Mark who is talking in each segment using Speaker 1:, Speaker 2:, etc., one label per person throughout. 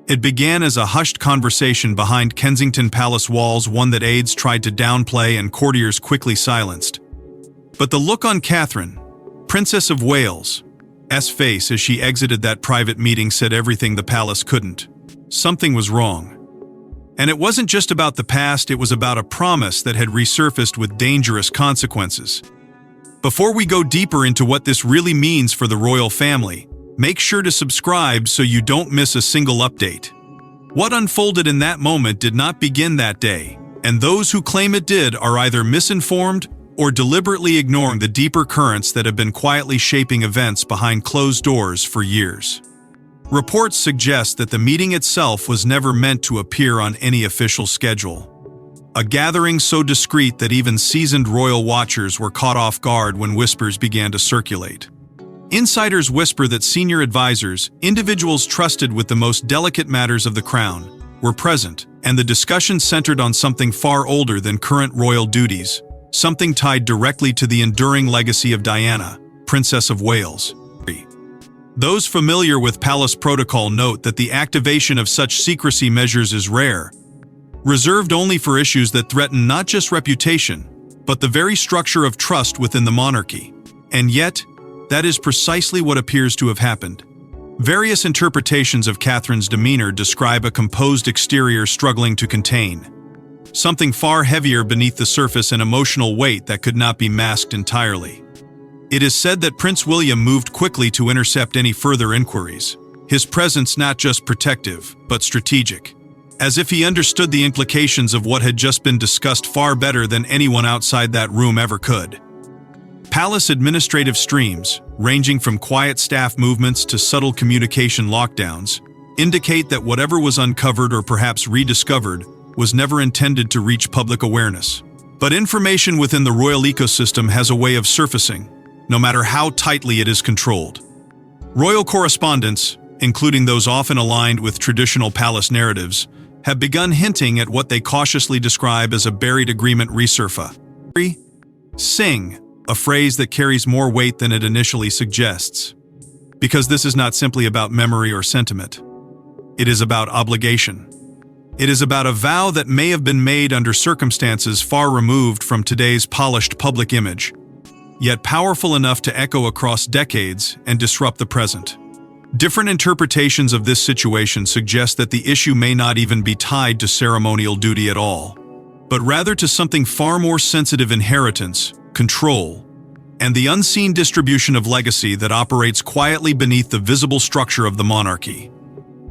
Speaker 1: It began as a hushed conversation behind Kensington Palace walls, one that aides tried to downplay and courtiers quickly silenced. But the look on Catherine, Princess of Wales' face as she exited that private meeting said everything the palace couldn't. Something was wrong. And it wasn't just about the past, it was about a promise that had resurfaced with dangerous consequences. Before we go deeper into what this really means for the royal family, make sure to subscribe so you don't miss a single update. What unfolded in that moment did not begin that day, and those who claim it did are either misinformed or deliberately ignoring the deeper currents that have been quietly shaping events behind closed doors for years. Reports suggest that the meeting itself was never meant to appear on any official schedule. A gathering so discreet that even seasoned royal watchers were caught off guard when whispers began to circulate. Insiders whisper that senior advisors, individuals trusted with the most delicate matters of the crown, were present, and the discussion centered on something far older than current royal duties, something tied directly to the enduring legacy of Diana, Princess of Wales. Those familiar with palace protocol note that the activation of such secrecy measures is rare, reserved only for issues that threaten not just reputation, but the very structure of trust within the monarchy. And yet, that is precisely what appears to have happened. Various interpretations of Catherine's demeanor describe a composed exterior struggling to contain something far heavier beneath the surface, an emotional weight that could not be masked entirely. It is said that Prince William moved quickly to intercept any further inquiries, his presence not just protective, but strategic, as if he understood the implications of what had just been discussed far better than anyone outside that room ever could. Palace administrative streams, ranging from quiet staff movements to subtle communication lockdowns, indicate that whatever was uncovered or perhaps rediscovered was never intended to reach public awareness. But information within the royal ecosystem has a way of surfacing, no matter how tightly it is controlled. Royal correspondents, including those often aligned with traditional palace narratives, have begun hinting at what they cautiously describe as a buried agreement resurfaced. Sing, a phrase that carries more weight than it initially suggests. Because this is not simply about memory or sentiment. It is about obligation. It is about a vow that may have been made under circumstances far removed from today's polished public image, yet powerful enough to echo across decades and disrupt the present. Different interpretations of this situation suggest that the issue may not even be tied to ceremonial duty at all, but rather to something far more sensitive: inheritance, control, and the unseen distribution of legacy that operates quietly beneath the visible structure of the monarchy.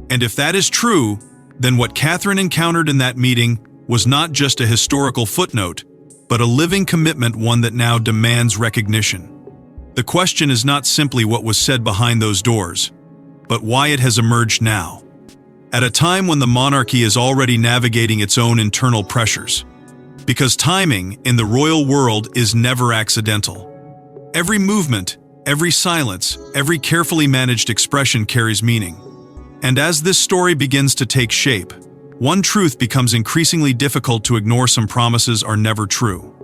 Speaker 1: And if that is true, then what Catherine encountered in that meeting was not just a historical footnote, but a living commitment, one that now demands recognition. The question is not simply what was said behind those doors, but why it has emerged now, at a time when the monarchy is already navigating its own internal pressures. Because timing in the royal world is never accidental. Every movement, every silence, every carefully managed expression carries meaning. And as this story begins to take shape, one truth becomes increasingly difficult to ignore: some promises are never true.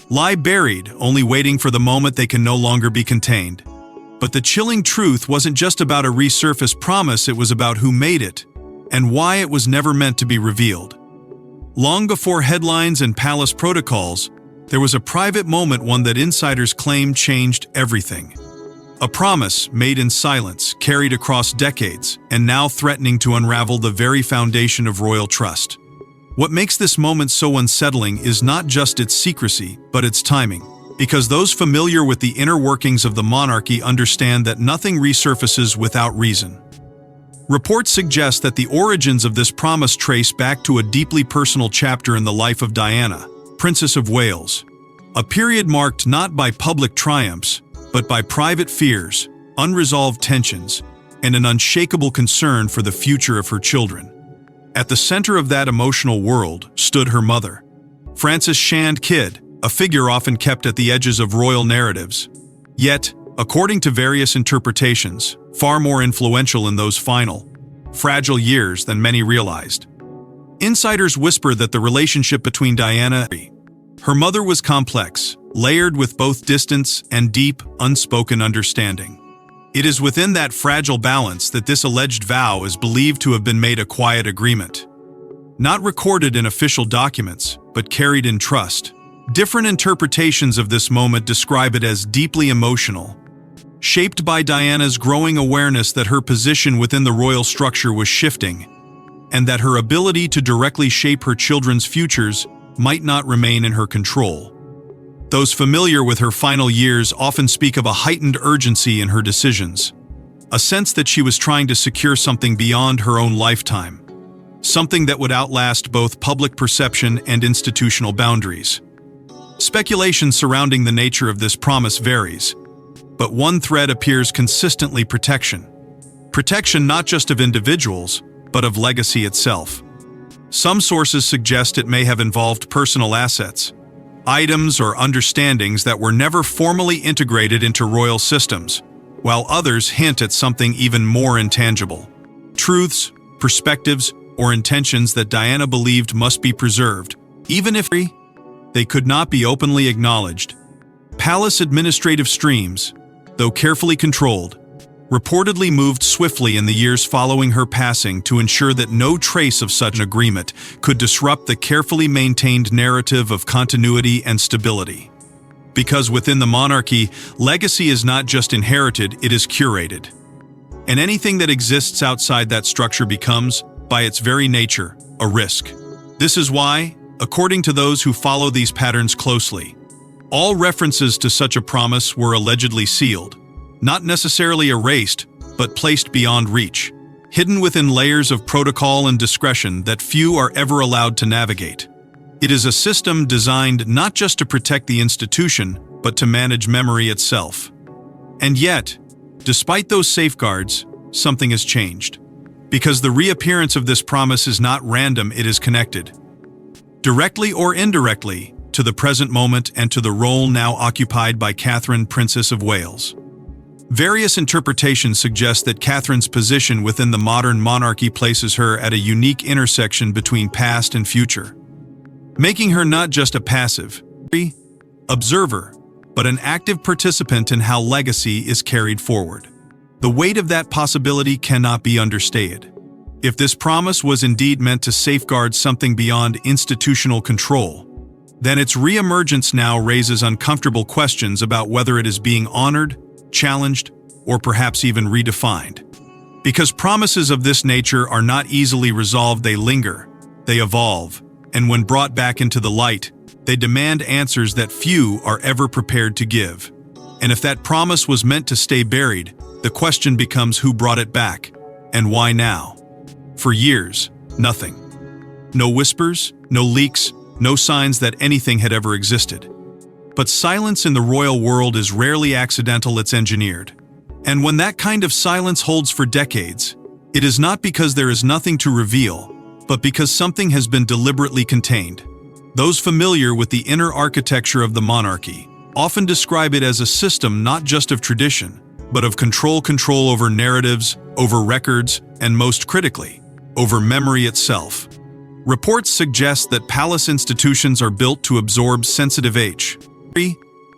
Speaker 1: Lie buried, only waiting for the moment they can no longer be contained. But the chilling truth wasn't just about a resurfaced promise, it was about who made it, and why it was never meant to be revealed. Long before headlines and palace protocols, there was a private moment, one that insiders claim changed everything. A promise made in silence, carried across decades, and now threatening to unravel the very foundation of royal trust. What makes this moment so unsettling is not just its secrecy, but its timing. Because those familiar with the inner workings of the monarchy understand that nothing resurfaces without reason. Reports suggest that the origins of this promise trace back to a deeply personal chapter in the life of Diana, Princess of Wales, a period marked not by public triumphs, but by private fears, unresolved tensions, and an unshakable concern for the future of her children. At the center of that emotional world stood her mother, Frances Shand Kidd, a figure often kept at the edges of royal narratives, yet, according to various interpretations, far more influential in those final, fragile years than many realized. Insiders whisper that the relationship between Diana and her mother was complex, layered with both distance and deep, unspoken understanding. It is within that fragile balance that this alleged vow is believed to have been made a quiet agreement. Not recorded in official documents, but carried in trust. Different interpretations of this moment describe it as deeply emotional, shaped by Diana's growing awareness that her position within the royal structure was shifting, and that her ability to directly shape her children's futures might not remain in her control. Those familiar with her final years often speak of a heightened urgency in her decisions, a sense that she was trying to secure something beyond her own lifetime, something that would outlast both public perception and institutional boundaries. Speculation surrounding the nature of this promise varies, but one thread appears consistently: protection. Protection not just of individuals, but of legacy itself. Some sources suggest it may have involved personal assets, items or understandings that were never formally integrated into royal systems, while others hint at something even more intangible: truths, perspectives, or intentions that Diana believed must be preserved, even if they could not be openly acknowledged. Palace administrative streams, though carefully controlled, reportedly moved swiftly in the years following her passing to ensure that no trace of such an agreement could disrupt the carefully maintained narrative of continuity and stability. Because within the monarchy, legacy is not just inherited, it is curated. And anything that exists outside that structure becomes, by its very nature, a risk. This is why, according to those who follow these patterns closely, all references to such a promise were allegedly sealed, not necessarily erased, but placed beyond reach, hidden within layers of protocol and discretion that few are ever allowed to navigate. It is a system designed not just to protect the institution, but to manage memory itself. And yet, despite those safeguards, something has changed. Because the reappearance of this promise is not random, it is connected, directly or indirectly, to the present moment and to the role now occupied by Catherine, Princess of Wales. Various interpretations suggest that Catherine's position within the modern monarchy places her at a unique intersection between past and future, making her not just a passive observer, but an active participant in how legacy is carried forward. The weight of that possibility cannot be understated. If this promise was indeed meant to safeguard something beyond institutional control, then its reemergence now raises uncomfortable questions about whether it is being honored, challenged, or perhaps even redefined. Because promises of this nature are not easily resolved, they linger, they evolve, and when brought back into the light, they demand answers that few are ever prepared to give. And if that promise was meant to stay buried, the question becomes who brought it back, and why now? For years, nothing. No whispers, no leaks, no signs that anything had ever existed. But silence in the royal world is rarely accidental, it's engineered. And when that kind of silence holds for decades, it is not because there is nothing to reveal, but because something has been deliberately contained. Those familiar with the inner architecture of the monarchy often describe it as a system not just of tradition, but of control over narratives, over records, and most critically, over memory itself. Reports suggest that palace institutions are built to absorb sensitive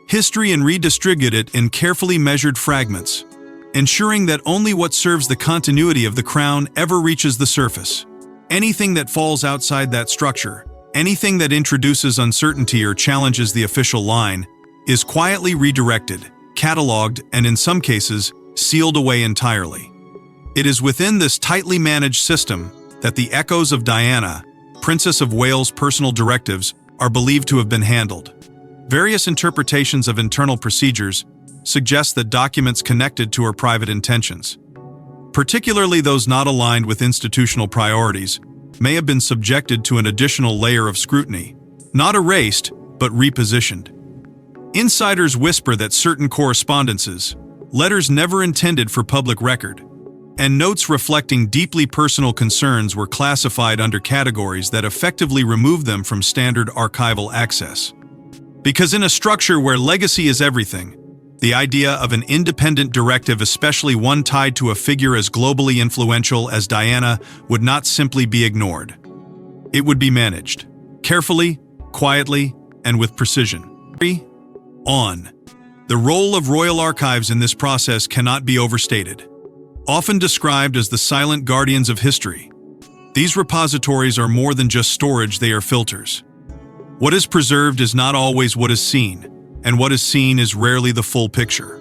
Speaker 1: history and redistribute it in carefully measured fragments, ensuring that only what serves the continuity of the crown ever reaches the surface. Anything that falls outside that structure, anything that introduces uncertainty or challenges the official line, is quietly redirected, catalogued, and in some cases, sealed away entirely. It is within this tightly managed system that the echoes of Diana, Princess of Wales' personal directives, are believed to have been handled. Various interpretations of internal procedures suggest that documents connected to her private intentions, particularly those not aligned with institutional priorities, may have been subjected to an additional layer of scrutiny, not erased, but repositioned. Insiders whisper that certain correspondences, letters never intended for public record, and notes reflecting deeply personal concerns were classified under categories that effectively removed them from standard archival access. Because in a structure where legacy is everything, the idea of an independent directive, especially one tied to a figure as globally influential as Diana, would not simply be ignored. It would be managed, carefully, quietly, and with precision. On. The role of royal archives in this process cannot be overstated. Often described as the silent guardians of history, these repositories are more than just storage, they are filters. What is preserved is not always what is seen, and what is seen is rarely the full picture.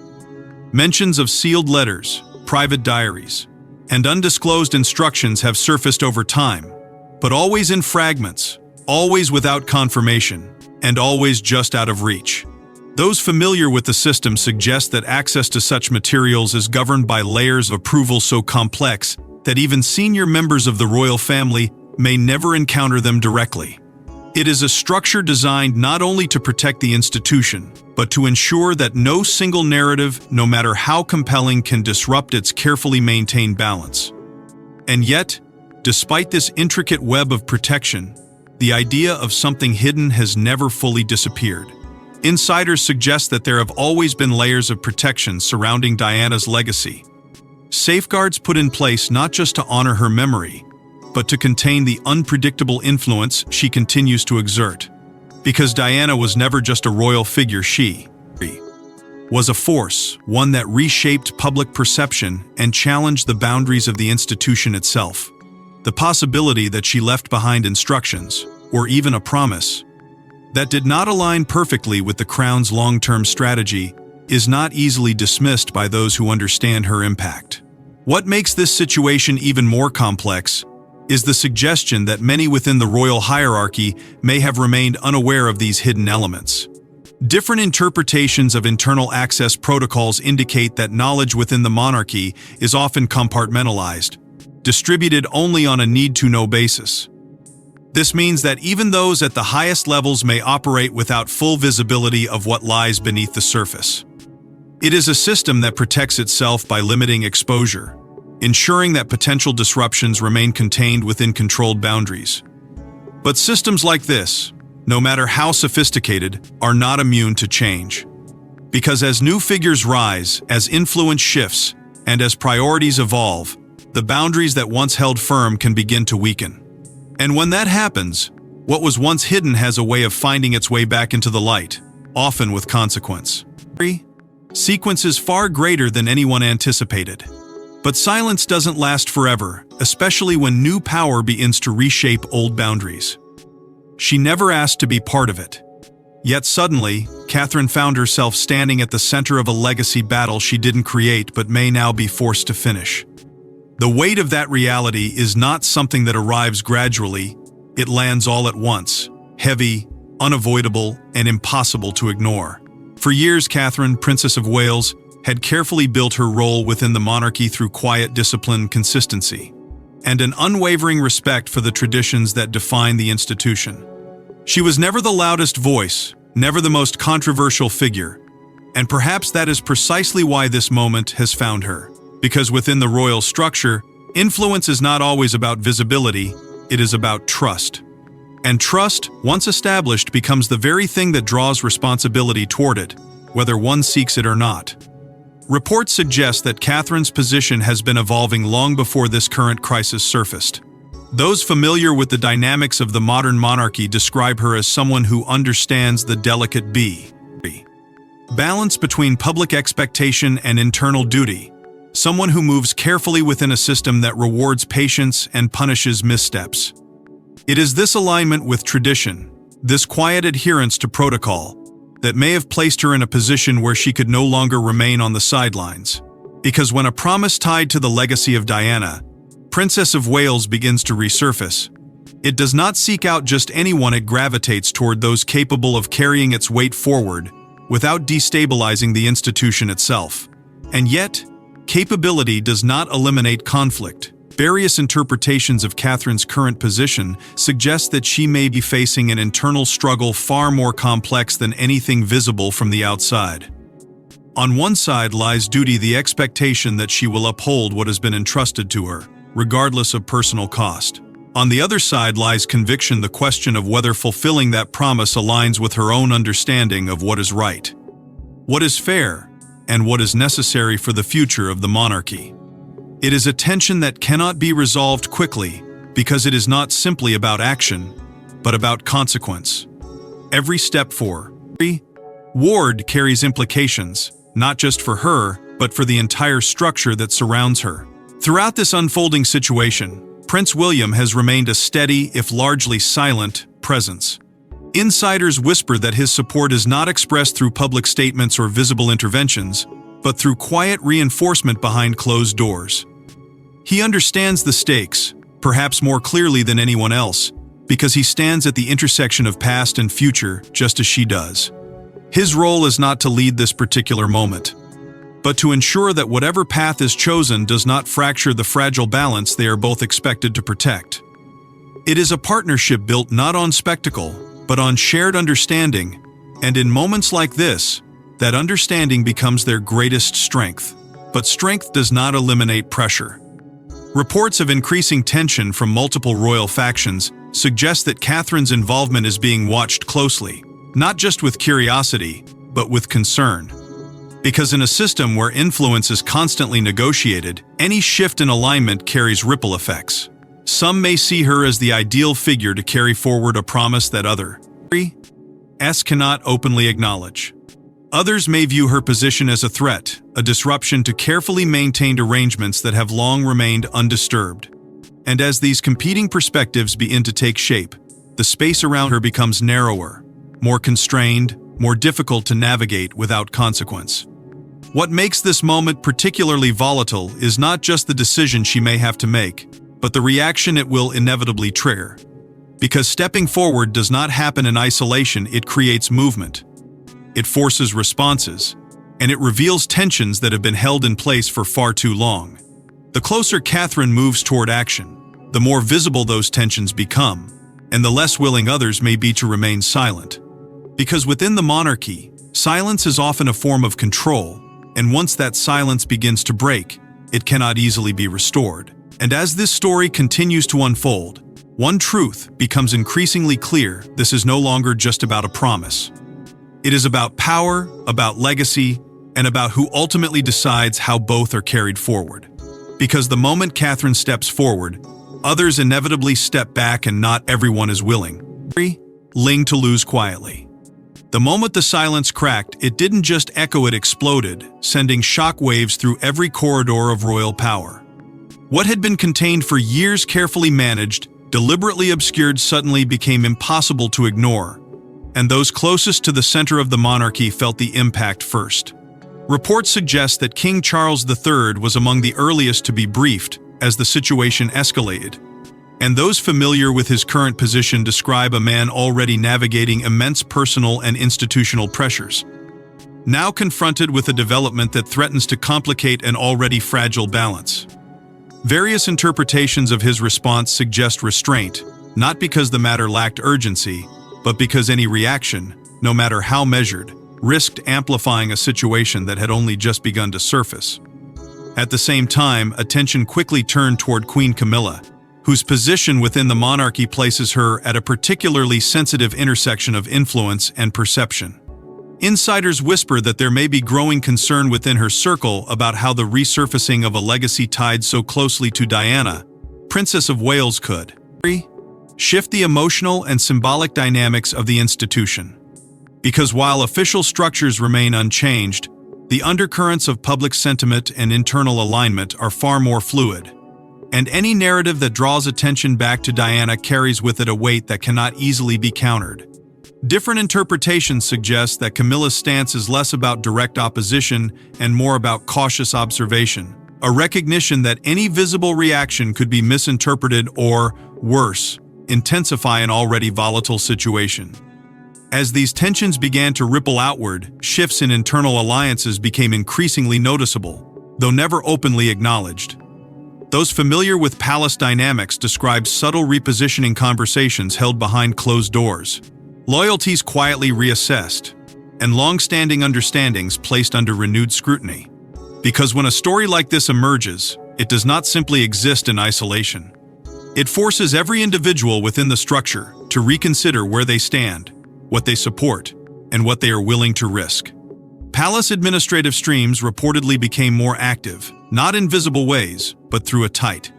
Speaker 1: Mentions of sealed letters, private diaries, and undisclosed instructions have surfaced over time, but always in fragments, always without confirmation, and always just out of reach. Those familiar with the system suggest that access to such materials is governed by layers of approval so complex that even senior members of the royal family may never encounter them directly. It is a structure designed not only to protect the institution, but to ensure that no single narrative, no matter how compelling, can disrupt its carefully maintained balance. And yet, despite this intricate web of protection, the idea of something hidden has never fully disappeared. Insiders suggest that there have always been layers of protection surrounding Diana's legacy. Safeguards put in place not just to honor her memory, but to contain the unpredictable influence she continues to exert. Because Diana was never just a royal figure, she was a force, one that reshaped public perception and challenged the boundaries of the institution itself. The possibility that she left behind instructions, or even a promise, that did not align perfectly with the Crown's long-term strategy is not easily dismissed by those who understand her impact. What makes this situation even more complex is the suggestion that many within the royal hierarchy may have remained unaware of these hidden elements. Different interpretations of internal access protocols indicate that knowledge within the monarchy is often compartmentalized, distributed only on a need-to-know basis. This means that even those at the highest levels may operate without full visibility of what lies beneath the surface. It is a system that protects itself by limiting exposure, ensuring that potential disruptions remain contained within controlled boundaries. But systems like this, no matter how sophisticated, are not immune to change. Because as new figures rise, as influence shifts, and as priorities evolve, the boundaries that once held firm can begin to weaken. And when that happens, what was once hidden has a way of finding its way back into the light, often with consequence. Sequence is far greater than anyone anticipated. But silence doesn't last forever, especially when new power begins to reshape old boundaries. She never asked to be part of it. Yet suddenly, Catherine found herself standing at the center of a legacy battle she didn't create but may now be forced to finish. The weight of that reality is not something that arrives gradually, it lands all at once, heavy, unavoidable, and impossible to ignore. For years, Catherine, Princess of Wales, had carefully built her role within the monarchy through quiet discipline, consistency, and an unwavering respect for the traditions that define the institution. She was never the loudest voice, never the most controversial figure, and perhaps that is precisely why this moment has found her. Because within the royal structure, influence is not always about visibility, it is about trust. And trust, once established, becomes the very thing that draws responsibility toward it, whether one seeks it or not. Reports suggest that Catherine's position has been evolving long before this current crisis surfaced. Those familiar with the dynamics of the modern monarchy describe her as someone who understands the delicate balance between public expectation and internal duty, someone who moves carefully within a system that rewards patience and punishes missteps. It is this alignment with tradition, this quiet adherence to protocol, that may have placed her in a position where she could no longer remain on the sidelines. Because when a promise tied to the legacy of Diana, Princess of Wales, begins to resurface, it does not seek out just anyone, it gravitates toward those capable of carrying its weight forward without destabilizing the institution itself. And yet, capability does not eliminate conflict. Various interpretations of Catherine's current position suggest that she may be facing an internal struggle far more complex than anything visible from the outside. On one side lies duty, the expectation that she will uphold what has been entrusted to her, regardless of personal cost. On the other side lies conviction, the question of whether fulfilling that promise aligns with her own understanding of what is right, what is fair, and what is necessary for the future of the monarchy. It is a tension that cannot be resolved quickly because it is not simply about action, but about consequence. Every step forward, Ward carries implications, not just for her, but for the entire structure that surrounds her. Throughout this unfolding situation, Prince William has remained a steady, if largely silent, presence. Insiders whisper that his support is not expressed through public statements or visible interventions, but through quiet reinforcement behind closed doors. He understands the stakes, perhaps more clearly than anyone else, because he stands at the intersection of past and future just as she does. His role is not to lead this particular moment, but to ensure that whatever path is chosen does not fracture the fragile balance they are both expected to protect. It is a partnership built not on spectacle, but on shared understanding, and in moments like this, that understanding becomes their greatest strength. But strength does not eliminate pressure. Reports of increasing tension from multiple royal factions suggest that Catherine's involvement is being watched closely, not just with curiosity, but with concern. Because in a system where influence is constantly negotiated, any shift in alignment carries ripple effects. Some may see her as the ideal figure to carry forward a promise that others cannot openly acknowledge. Others may view her position as a threat, a disruption to carefully maintained arrangements that have long remained undisturbed. And as these competing perspectives begin to take shape, the space around her becomes narrower, more constrained, more difficult to navigate without consequence. What makes this moment particularly volatile is not just the decision she may have to make, but the reaction it will inevitably trigger. Because stepping forward does not happen in isolation, it creates movement. It forces responses, and it reveals tensions that have been held in place for far too long. The closer Catherine moves toward action, the more visible those tensions become, and the less willing others may be to remain silent. Because within the monarchy, silence is often a form of control, and once that silence begins to break, it cannot easily be restored. And as this story continues to unfold, one truth becomes increasingly clear: this is no longer just about a promise. It is about power, about legacy, and about who ultimately decides how both are carried forward. Because the moment Catherine steps forward, others inevitably step back, and not everyone is willing to lose quietly. The moment the silence cracked, it didn't just echo, it exploded, sending shock waves through every corridor of royal power. What had been contained for years, carefully managed, deliberately obscured, suddenly became impossible to ignore, and those closest to the center of the monarchy felt the impact first. Reports suggest that King Charles III was among the earliest to be briefed as the situation escalated, and those familiar with his current position describe a man already navigating immense personal and institutional pressures, now confronted with a development that threatens to complicate an already fragile balance. Various interpretations of his response suggest restraint, not because the matter lacked urgency, but because any reaction, no matter how measured, risked amplifying a situation that had only just begun to surface. At the same time, attention quickly turned toward Queen Camilla, whose position within the monarchy places her at a particularly sensitive intersection of influence and perception. Insiders whisper that there may be growing concern within her circle about how the resurfacing of a legacy tied so closely to Diana, Princess of Wales, could shift the emotional and symbolic dynamics of the institution. Because while official structures remain unchanged, the undercurrents of public sentiment and internal alignment are far more fluid. And any narrative that draws attention back to Diana carries with it a weight that cannot easily be countered. Different interpretations suggest that Camilla's stance is less about direct opposition and more about cautious observation, a recognition that any visible reaction could be misinterpreted or, worse, intensify an already volatile situation. As these tensions began to ripple outward, shifts in internal alliances became increasingly noticeable, though never openly acknowledged. Those familiar with palace dynamics describe subtle repositioning conversations held behind closed doors, loyalties quietly reassessed, and long-standing understandings placed under renewed scrutiny. Because when a story like this emerges, it does not simply exist in isolation. It forces every individual within the structure to reconsider where they stand, what they support, and what they are willing to risk. Palace administrative streams reportedly became more active, not in visible ways, but through a tight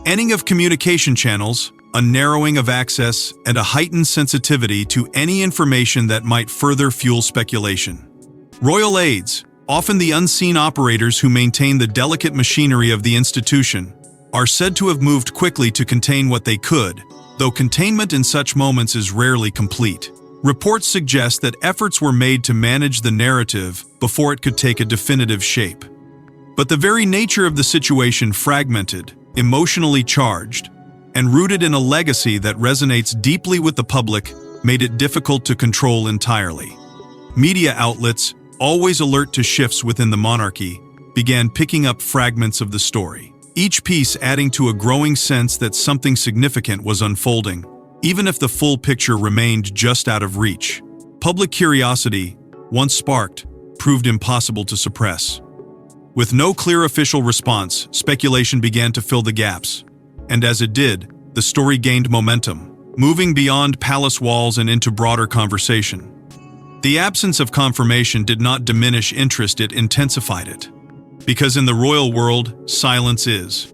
Speaker 1: ending of communication channels, a narrowing of access, and a heightened sensitivity to any information that might further fuel speculation. Royal aides, often the unseen operators who maintain the delicate machinery of the institution, are said to have moved quickly to contain what they could, though containment in such moments is rarely complete. Reports suggest that efforts were made to manage the narrative before it could take a definitive shape. But the very nature of the situation, fragmented, emotionally charged, and rooted in a legacy that resonates deeply with the public, made it difficult to control entirely. Media outlets, always alert to shifts within the monarchy, began picking up fragments of the story, each piece adding to a growing sense that something significant was unfolding, even if the full picture remained just out of reach. Public curiosity, once sparked, proved impossible to suppress. With no clear official response, speculation began to fill the gaps. And as it did, the story gained momentum, moving beyond palace walls and into broader conversation. The absence of confirmation did not diminish interest, it intensified it. Because in the royal world, silence is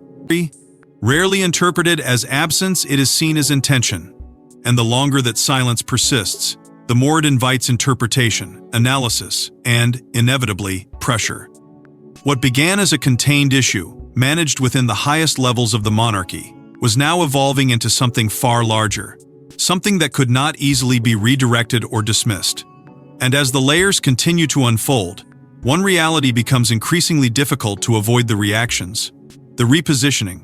Speaker 1: rarely interpreted as absence, it is seen as intention. And the longer that silence persists, the more it invites interpretation, analysis, and, inevitably, pressure. What began as a contained issue, managed within the highest levels of the monarchy, was now evolving into something far larger, something that could not easily be redirected or dismissed. And as the layers continue to unfold, one reality becomes increasingly difficult to avoid: the reactions, the repositioning.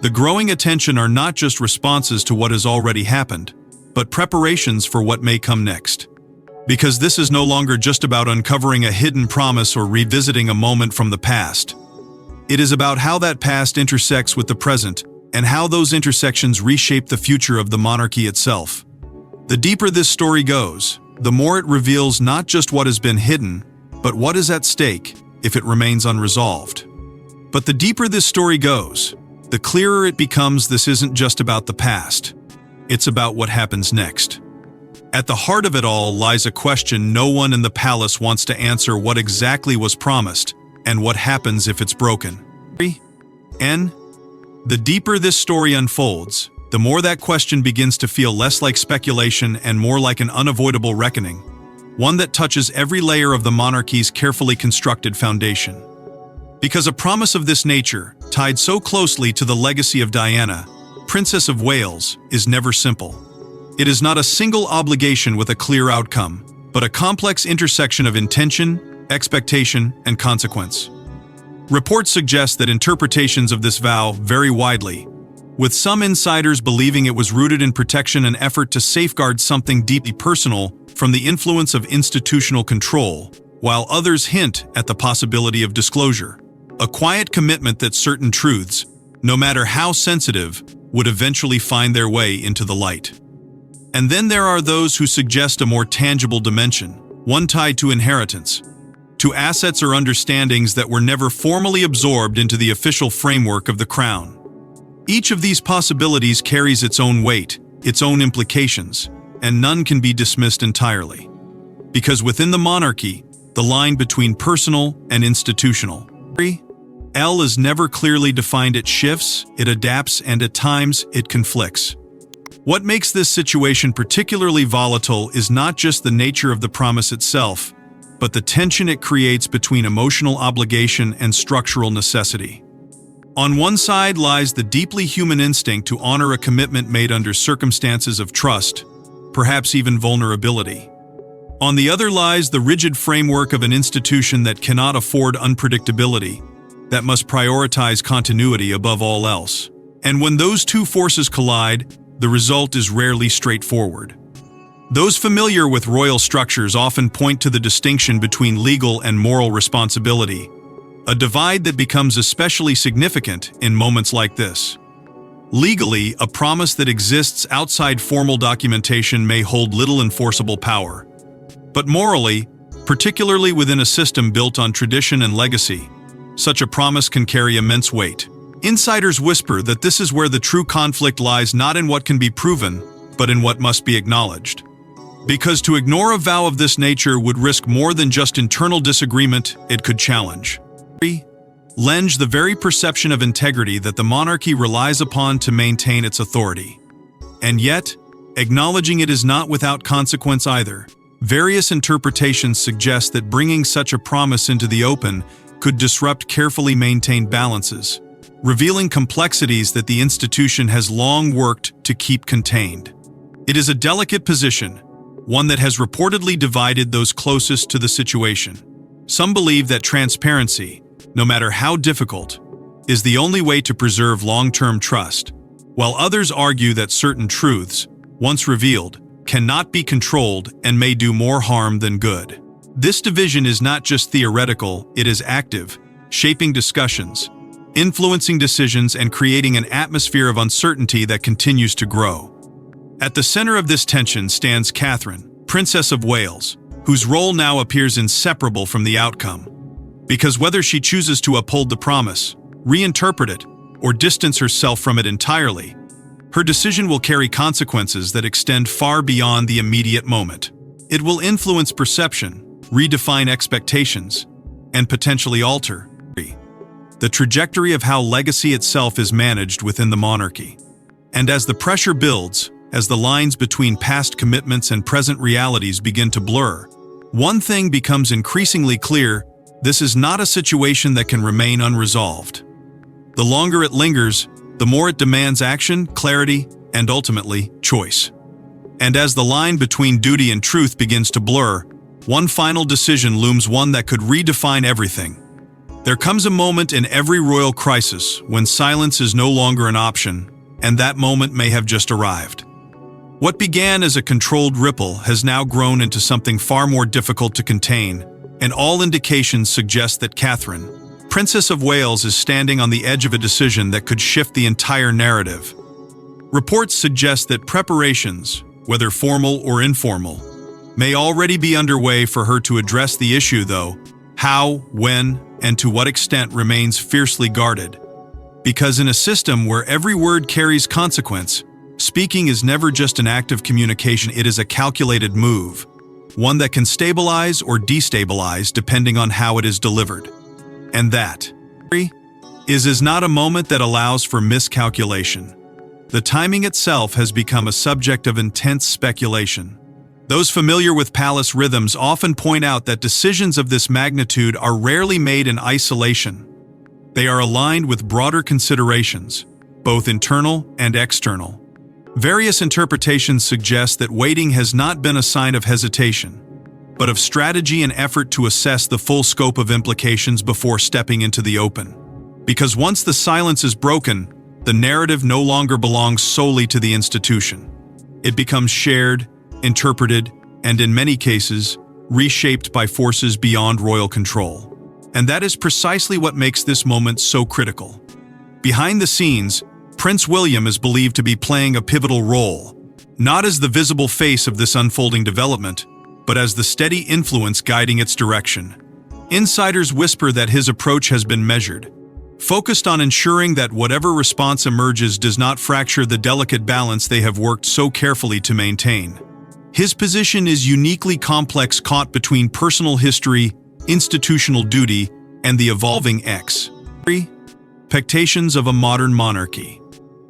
Speaker 1: The growing attention are not just responses to what has already happened, but preparations for what may come next. Because this is no longer just about uncovering a hidden promise or revisiting a moment from the past. It is about how that past intersects with the present, and how those intersections reshape the future of the monarchy itself. The deeper this story goes, the more it reveals not just what has been hidden, but what is at stake if it remains unresolved. But the deeper this story goes, the clearer it becomes this isn't just about the past. It's about what happens next. At the heart of it all lies a question no one in the palace wants to answer: what exactly was promised, and what happens if it's broken? The deeper this story unfolds, the more that question begins to feel less like speculation and more like an unavoidable reckoning, one that touches every layer of the monarchy's carefully constructed foundation. Because a promise of this nature, tied so closely to the legacy of Diana, Princess of Wales, is never simple. It is not a single obligation with a clear outcome, but a complex intersection of intention, expectation, and consequence. Reports suggest that interpretations of this vow vary widely, with some insiders believing it was rooted in protection and effort to safeguard something deeply personal from the influence of institutional control, while others hint at the possibility of disclosure, a quiet commitment that certain truths, no matter how sensitive, would eventually find their way into the light. And then there are those who suggest a more tangible dimension, one tied to inheritance, to assets or understandings that were never formally absorbed into the official framework of the crown. Each of these possibilities carries its own weight, its own implications, and none can be dismissed entirely. Because within the monarchy, the line between personal and institutional is never clearly defined. It shifts, it adapts, and at times, it conflicts. What makes this situation particularly volatile is not just the nature of the promise itself, but the tension it creates between emotional obligation and structural necessity. On one side lies the deeply human instinct to honor a commitment made under circumstances of trust, perhaps even vulnerability. On the other lies the rigid framework of an institution that cannot afford unpredictability, that must prioritize continuity above all else. And when those two forces collide, the result is rarely straightforward. Those familiar with royal structures often point to the distinction between legal and moral responsibility, a divide that becomes especially significant in moments like this. Legally, a promise that exists outside formal documentation may hold little enforceable power. But morally, particularly within a system built on tradition and legacy, such a promise can carry immense weight. Insiders whisper that this is where the true conflict lies, not in what can be proven, but in what must be acknowledged. Because to ignore a vow of this nature would risk more than just internal disagreement, it could challenge the very perception of integrity that the monarchy relies upon to maintain its authority. And yet, acknowledging it is not without consequence either. Various interpretations suggest that bringing such a promise into the open could disrupt carefully maintained balances, revealing complexities that the institution has long worked to keep contained. It is a delicate position, one that has reportedly divided those closest to the situation. Some believe that transparency, no matter how difficult, is the only way to preserve long-term trust, while others argue that certain truths, once revealed, cannot be controlled and may do more harm than good. This division is not just theoretical, it is active, shaping discussions, influencing decisions, and creating an atmosphere of uncertainty that continues to grow. At the center of this tension stands Catherine, Princess of Wales, whose role now appears inseparable from the outcome. Because whether she chooses to uphold the promise, reinterpret it, or distance herself from it entirely, her decision will carry consequences that extend far beyond the immediate moment. It will influence perception, redefine expectations, and potentially alter the trajectory of how legacy itself is managed within the monarchy. And as the pressure builds, as the lines between past commitments and present realities begin to blur, one thing becomes increasingly clear: this is not a situation that can remain unresolved. The longer it lingers, the more it demands action, clarity, and ultimately, choice. And as the line between duty and truth begins to blur, one final decision looms, one that could redefine everything. There comes a moment in every royal crisis when silence is no longer an option, and that moment may have just arrived. What began as a controlled ripple has now grown into something far more difficult to contain, and all indications suggest that Catherine, Princess of Wales, is standing on the edge of a decision that could shift the entire narrative. Reports suggest that preparations, whether formal or informal, may already be underway for her to address the issue, though how, when, and to what extent remains fiercely guarded. Because in a system where every word carries consequence, speaking is never just an act of communication, it is a calculated move, one that can stabilize or destabilize depending on how it is delivered. And that is not a moment that allows for miscalculation. The timing itself has become a subject of intense speculation. Those familiar with palace rhythms often point out that decisions of this magnitude are rarely made in isolation. They are aligned with broader considerations, both internal and external. Various interpretations suggest that waiting has not been a sign of hesitation, but of strategy and effort to assess the full scope of implications before stepping into the open. Because once the silence is broken, the narrative no longer belongs solely to the institution. It becomes shared, interpreted, and in many cases, reshaped by forces beyond royal control. And that is precisely what makes this moment so critical. Behind the scenes, Prince William is believed to be playing a pivotal role, not as the visible face of this unfolding development, but as the steady influence guiding its direction. Insiders whisper that his approach has been measured, focused on ensuring that whatever response emerges does not fracture the delicate balance they have worked so carefully to maintain. His position is uniquely complex, caught between personal history, institutional duty, and the evolving expectations of a modern monarchy.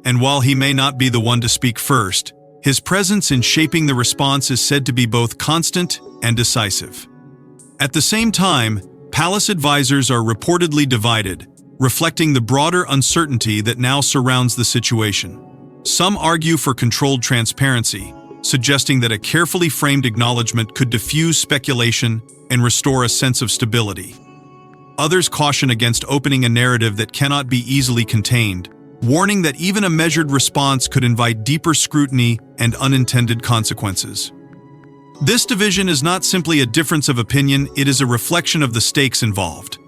Speaker 1: And while he may not be the one to speak first, his presence in shaping the response is said to be both constant and decisive. At the same time, palace advisors are reportedly divided, reflecting the broader uncertainty that now surrounds the situation. Some argue for controlled transparency, suggesting that a carefully framed acknowledgement could diffuse speculation and restore a sense of stability. Others caution against opening a narrative that cannot be easily contained, warning that even a measured response could invite deeper scrutiny and unintended consequences. This division is not simply a difference of opinion, it is a reflection of the stakes involved.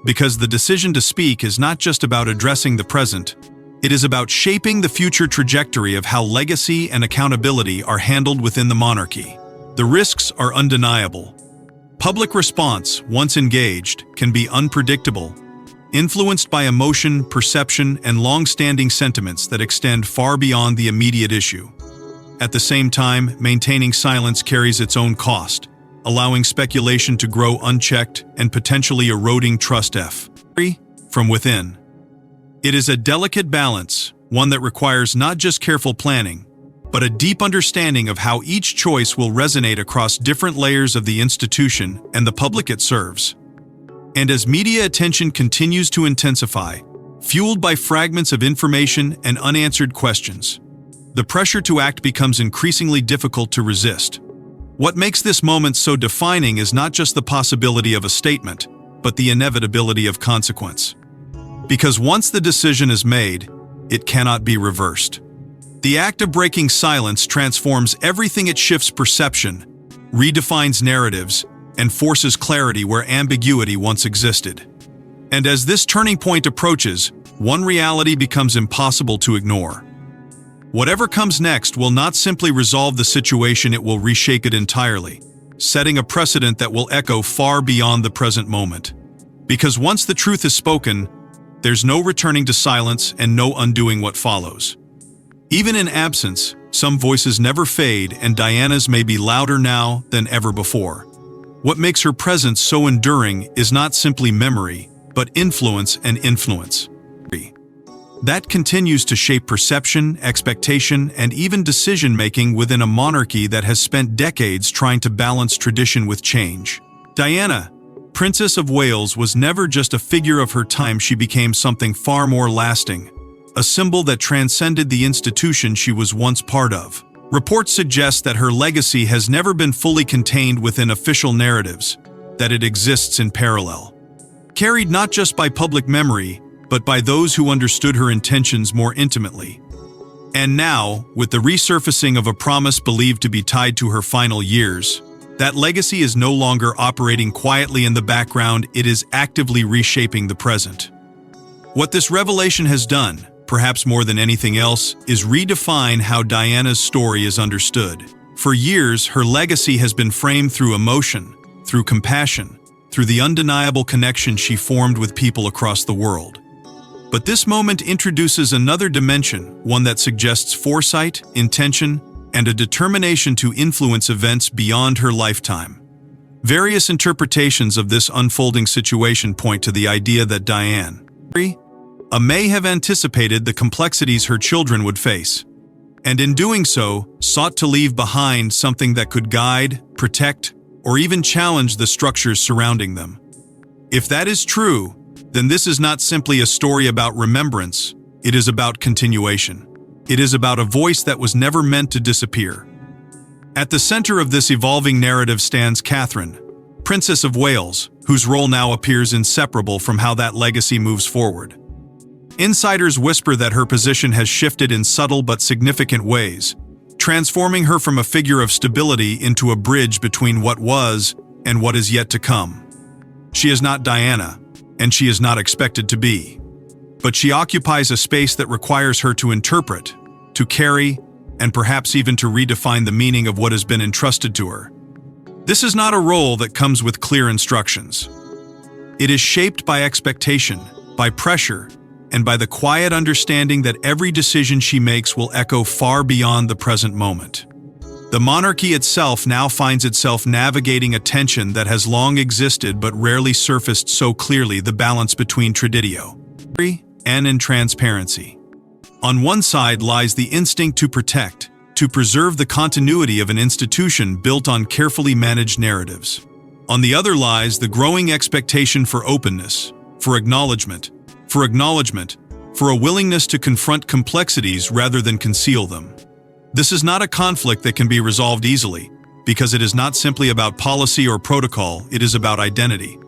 Speaker 1: Because the decision to speak is not just about addressing the present, it is about shaping the future trajectory of how legacy and accountability are handled within the monarchy. The risks are undeniable. Public response, once engaged, can be unpredictable, influenced by emotion, perception, and long-standing sentiments that extend far beyond the immediate issue. At the same time, maintaining silence carries its own cost, allowing speculation to grow unchecked and potentially eroding trust from within. It is a delicate balance, one that requires not just careful planning, but a deep understanding of how each choice will resonate across different layers of the institution and the public it serves. And as media attention continues to intensify, fueled by fragments of information and unanswered questions, the pressure to act becomes increasingly difficult to resist. What makes this moment so defining is not just the possibility of a statement, but the inevitability of consequence. Because once the decision is made, it cannot be reversed. The act of breaking silence transforms everything. It shifts perception, redefines narratives, and forces clarity where ambiguity once existed. And as this turning point approaches, one reality becomes impossible to ignore. Whatever comes next will not simply resolve the situation, it will reshape it entirely, setting a precedent that will echo far beyond the present moment. Because once the truth is spoken, there's no returning to silence and no undoing what follows. Even in absence, some voices never fade, and Diana's may be louder now than ever before. What makes her presence so enduring is not simply memory, but influence and influence. That continues to shape perception, expectation, and even decision-making within a monarchy that has spent decades trying to balance tradition with change. Diana, Princess of Wales, was never just a figure of her time. She became something far more lasting, a symbol that transcended the institution she was once part of. Reports suggest that her legacy has never been fully contained within official narratives, that it exists in parallel, carried not just by public memory, but by those who understood her intentions more intimately. And now, with the resurfacing of a promise believed to be tied to her final years, that legacy is no longer operating quietly in the background, it is actively reshaping the present. What this revelation has done, perhaps more than anything else, is redefine how Diana's story is understood. For years, her legacy has been framed through emotion, through compassion, through the undeniable connection she formed with people across the world. But this moment introduces another dimension, one that suggests foresight, intention, and a determination to influence events beyond her lifetime. Various interpretations of this unfolding situation point to the idea that Diana may have anticipated the complexities her children would face, and in doing so, sought to leave behind something that could guide, protect, or even challenge the structures surrounding them. If that is true, then this is not simply a story about remembrance, it is about continuation. It is about a voice that was never meant to disappear. At the center of this evolving narrative stands Catherine, Princess of Wales, whose role now appears inseparable from how that legacy moves forward. Insiders whisper that her position has shifted in subtle but significant ways, transforming her from a figure of stability into a bridge between what was and what is yet to come. She is not Diana, and she is not expected to be. But she occupies a space that requires her to interpret, to carry, and perhaps even to redefine the meaning of what has been entrusted to her. This is not a role that comes with clear instructions. It is shaped by expectation, by pressure, and by the quiet understanding that every decision she makes will echo far beyond the present moment. The monarchy itself now finds itself navigating a tension that has long existed but rarely surfaced so clearly: the balance between traditio and transparency. On one side lies the instinct to protect, to preserve the continuity of an institution built on carefully managed narratives. On the other lies the growing expectation for openness, for acknowledgement, for a willingness to confront complexities rather than conceal them. This is not a conflict that can be resolved easily, because it is not simply about policy or protocol, it is about identity.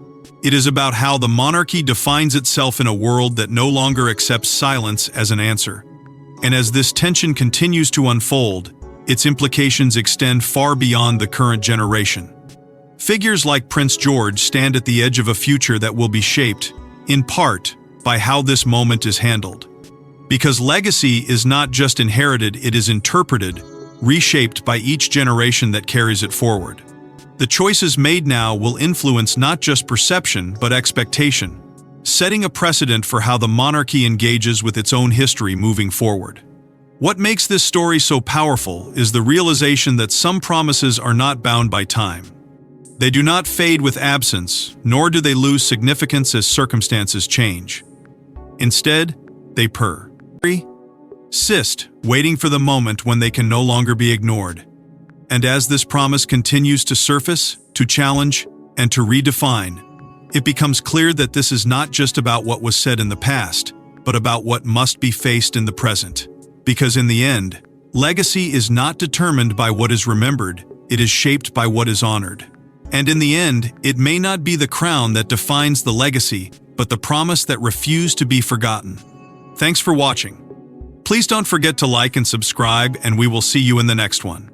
Speaker 1: It is about how the monarchy defines itself in a world that no longer accepts silence as an answer. And as this tension continues to unfold, its implications extend far beyond the current generation. Figures like Prince George stand at the edge of a future that will be shaped, in part, by how this moment is handled. Because legacy is not just inherited, it is interpreted, reshaped by each generation that carries it forward. The choices made now will influence not just perception, but expectation, setting a precedent for how the monarchy engages with its own history moving forward. What makes this story so powerful is the realization that some promises are not bound by time. They do not fade with absence, nor do they lose significance as circumstances change. Instead, they Sist, waiting for the moment when they can no longer be ignored. And as this promise continues to surface, to challenge, and to redefine, it becomes clear that this is not just about what was said in the past, but about what must be faced in the present. Because in the end, legacy is not determined by what is remembered, it is shaped by what is honored. And in the end, it may not be the crown that defines the legacy, but the promise that refused to be forgotten. Thanks for watching. Please don't forget to like and subscribe, and we will see you in the next one.